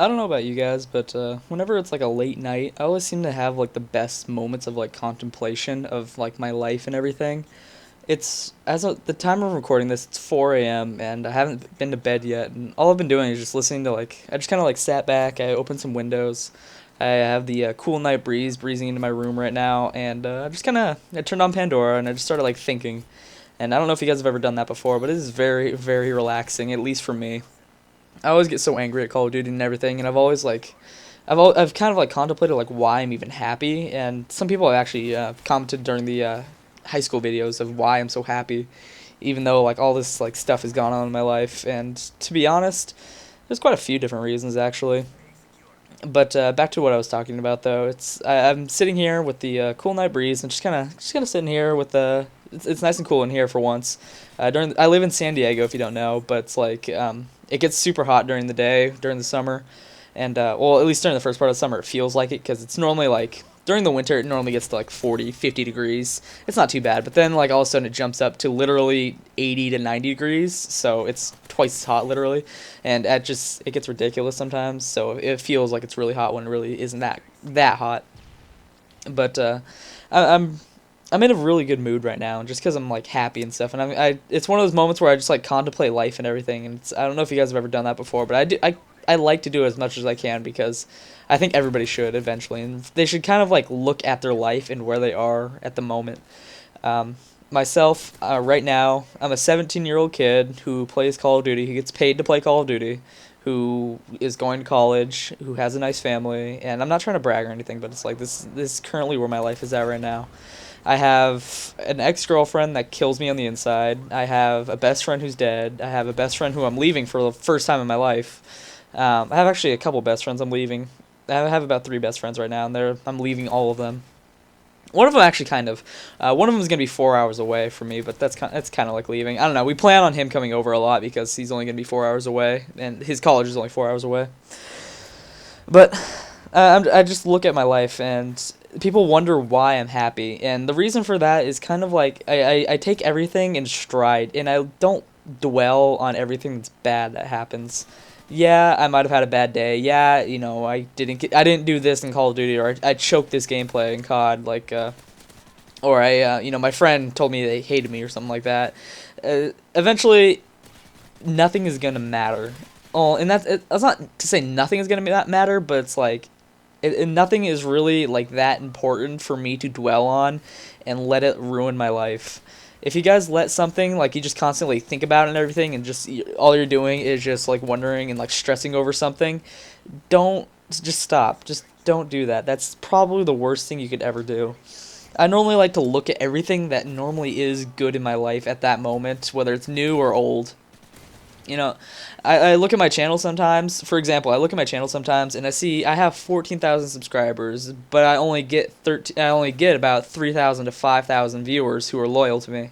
I don't know about you guys, but whenever it's like a late night, I always seem to have like the best moments of like contemplation of like my life and everything. It's as of the time of recording this, it's 4 a.m. and I haven't been to bed yet, and all I've been doing is just listening to like I just kind of like sat back, I opened some windows, I have the cool night breeze breezing into my room right now, and I just kind of I turned on Pandora and I just started like thinking. And I don't know if you guys have ever done that before, but it is very very relaxing, at least for me. I always get so angry at Call of Duty and everything, and I've always like, I've kind of like contemplated like why I'm even happy, and some people have actually commented during the high school videos of why I'm so happy, even though like all this like stuff has gone on in my life, and to be honest, there's quite a few different reasons actually. But back to what I was talking about though, I'm sitting here with the cool night breeze and just kind of sitting here with the it's nice and cool in here for once. I live in San Diego if you don't know, but it's like it gets super hot during the day during the summer, and well at least during the first part of the summer it feels like it because it's normally like during the winter it normally gets to like 40, 50 degrees. It's not too bad, but then like all of a sudden it jumps up to literally 80 to 90 degrees, so it's twice as hot literally, and it gets ridiculous sometimes. So it feels like it's really hot when it really isn't that hot. But I, I'm I'm in a really good mood right now, just because I'm like happy and stuff. And it's one of those moments where I just like contemplate life and everything. And I don't know if you guys have ever done that before, but I like to do it as much as I can because I think everybody should eventually, and they should kind of like look at their life and where they are at the moment. Um, Myself, right now, I'm a 17-year-old kid who plays Call of Duty. Who gets paid to play Call of Duty, who is going to college, who has a nice family, and I'm not trying to brag or anything, but it's like this is currently where my life is at right now. I have an ex girlfriend that kills me on the inside. I have a best friend who's dead. I have a best friend who I'm leaving for the first time in my life. I have actually a couple best friends I'm leaving. I have about three best friends right now, and I'm leaving all of them. One of them actually one of them is gonna be 4 hours away from me, but that's kind of like leaving. I don't know. We plan on him coming over a lot because he's only gonna be 4 hours away, and his college is only 4 hours away. But I just look at my life and people wonder why I'm happy. And the reason for that is kind of like I take everything in stride and I don't dwell on everything that's bad that happens. Yeah, I might have had a bad day. Yeah, I didn't do this in Call of Duty, or I choked this gameplay in COD, like, or my friend told me they hated me or something like that. Eventually, nothing is gonna matter. Oh, and that's not to say nothing is gonna matter, but it's like nothing is really like that important for me to dwell on and let it ruin my life. If you guys let something like you just constantly think about it and everything, and just all you're doing is just like wondering and like stressing over something, don't just stop. Just don't do that. That's probably the worst thing you could ever do. I normally like to look at everything that normally is good in my life at that moment, whether it's new or old. You know, I look at my channel sometimes. For example, I look at my channel sometimes and I see I have 14,000 subscribers, but I only get about 3,000 to 5,000 viewers who are loyal to me.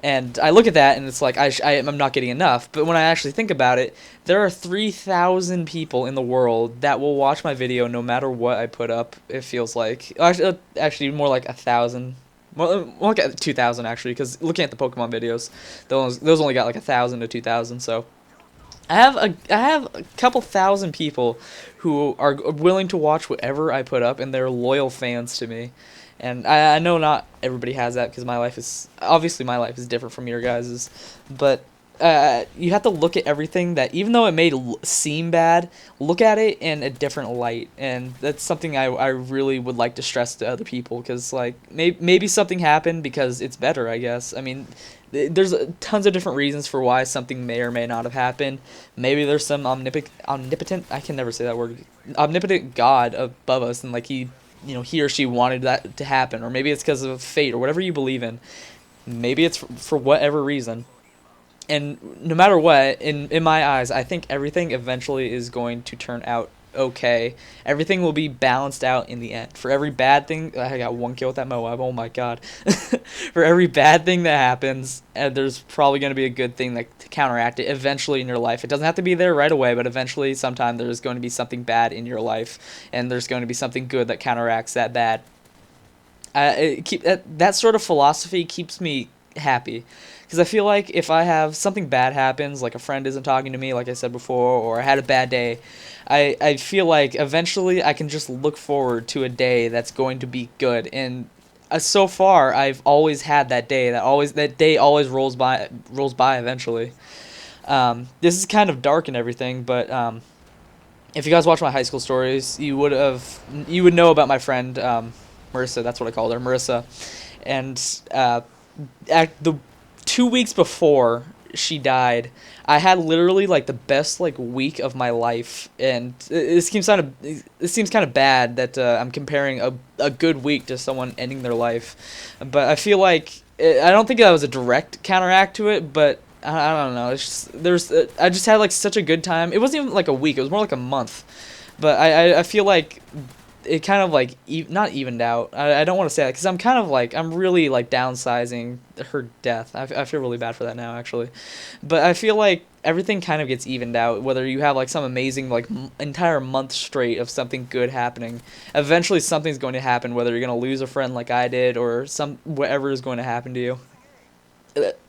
And I look at that and it's like I'm not getting enough. But when I actually think about it, there are 3,000 people in the world that will watch my video no matter what I put up. It feels like actually more like 1,000. Well, look at 2,000 actually, because looking at the Pokemon videos, those only got like 1,000 to 2,000. So I have a couple thousand people who are willing to watch whatever I put up, and they're loyal fans to me. And I know not everybody has that because my life is different from your guys's, but you have to look at everything that, even though it may seem bad, look at it in a different light, and that's something I really would like to stress to other people, because like maybe something happened because it's better, I guess. I mean, there's tons of different reasons for why something may or may not have happened. Maybe there's some omnipotent, I can never say that word, omnipotent God above us, and like he or she wanted that to happen, or maybe it's because of fate or whatever you believe in. Maybe it's for whatever reason. And no matter what, in my eyes, I think everything eventually is going to turn out okay. Everything will be balanced out in the end. For every bad thing, I got one kill with that Moab. Oh my god! For every bad thing that happens, there's probably going to be a good thing that to counteract it eventually in your life. It doesn't have to be there right away, but eventually, sometime there's going to be something bad in your life, and there's going to be something good that counteracts that bad. That sort of philosophy keeps me happy. Because I feel like if I have something bad happens, like a friend isn't talking to me, like I said before, or I had a bad day, I feel like eventually I can just look forward to a day that's going to be good. And so far, I've always had that day. That day always rolls by eventually. This is kind of dark and everything, but if you guys watch my high school stories, you would know about my friend Marissa. That's what I called her, Marissa. And at the 2 weeks before she died, I had literally like the best like week of my life. And it seems kind of bad that I'm comparing a good week to someone ending their life, but I feel like I don't think that was a direct counteract to it, but I don't know. It's just, I just had like such a good time. It wasn't even like a week. It was more like a month. But I feel like it kind of like not evened out. I don't want to say that because I'm really like downsizing her death. I feel really bad for that now actually, but I feel like everything kind of gets evened out. Whether you have like some amazing like entire month straight of something good happening, eventually something's going to happen. Whether you're gonna lose a friend like I did or whatever is going to happen to you.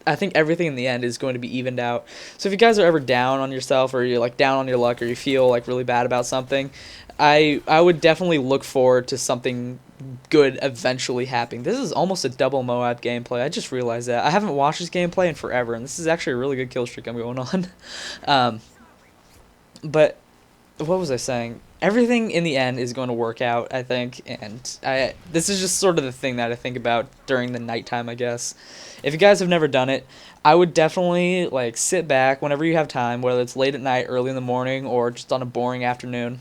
I think everything in the end is going to be evened out. So if you guys are ever down on yourself or you're like down on your luck or you feel like really bad about something, I would definitely look forward to something good eventually happening. This is almost a double Moab gameplay. I just realized that. I haven't watched this gameplay in forever, and this is actually a really good kill streak I'm going on. um, but what was I saying? Everything in the end is going to work out, I think, and this is just sort of the thing that I think about during the nighttime, I guess. If you guys have never done it, I would definitely like sit back whenever you have time, whether it's late at night, early in the morning, or just on a boring afternoon.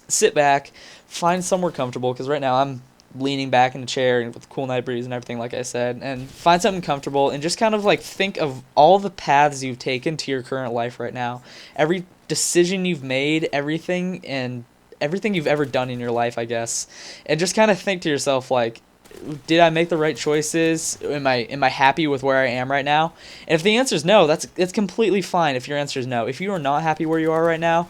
Sit back, find somewhere comfortable, because right now I'm leaning back in a chair with a cool night breeze and everything, like I said, and find something comfortable and just kind of like think of all the paths you've taken to your current life right now. Every decision you've made, everything you've ever done in your life, I guess. And just kind of think to yourself like, did I make the right choices? Am I happy with where I am right now? And if the answer is no, it's completely fine if your answer is no. If you are not happy where you are right now,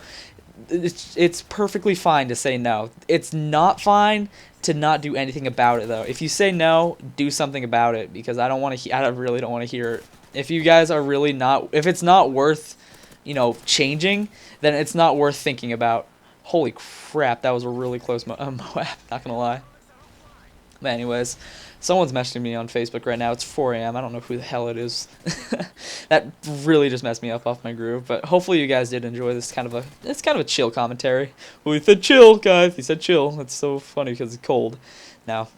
it's perfectly fine to say no. It's not fine to not do anything about it though. If you say no, do something about it because I really don't want to hear it. If you guys are really not if it's not worth, changing, then it's not worth thinking about. Holy crap, that was a really close Moab, not going to lie. But anyways, someone's messaging me on Facebook right now. It's 4 a.m. I don't know who the hell it is. That really just messed me up off my groove. But hopefully you guys did enjoy this it's kind of a chill commentary. Well, he said chill, guys. He said chill. It's so funny because it's cold now.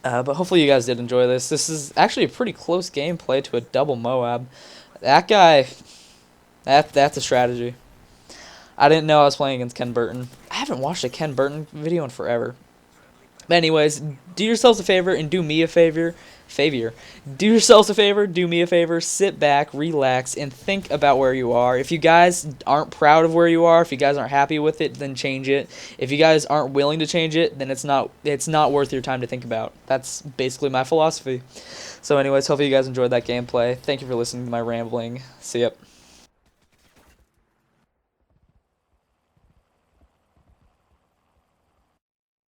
But hopefully you guys did enjoy this. This is actually a pretty close gameplay to a double Moab. That guy, that's a strategy. I didn't know I was playing against Ken Burton. I haven't watched a Ken Burton video in forever. But anyways, do yourselves a favor and do me a favor. Do yourselves a favor, do me a favor, sit back, relax, and think about where you are. If you guys aren't proud of where you are, if you guys aren't happy with it, then change it. If you guys aren't willing to change it, then it's not worth your time to think about. That's basically my philosophy. So anyways, hopefully you guys enjoyed that gameplay. Thank you for listening to my rambling. See ya.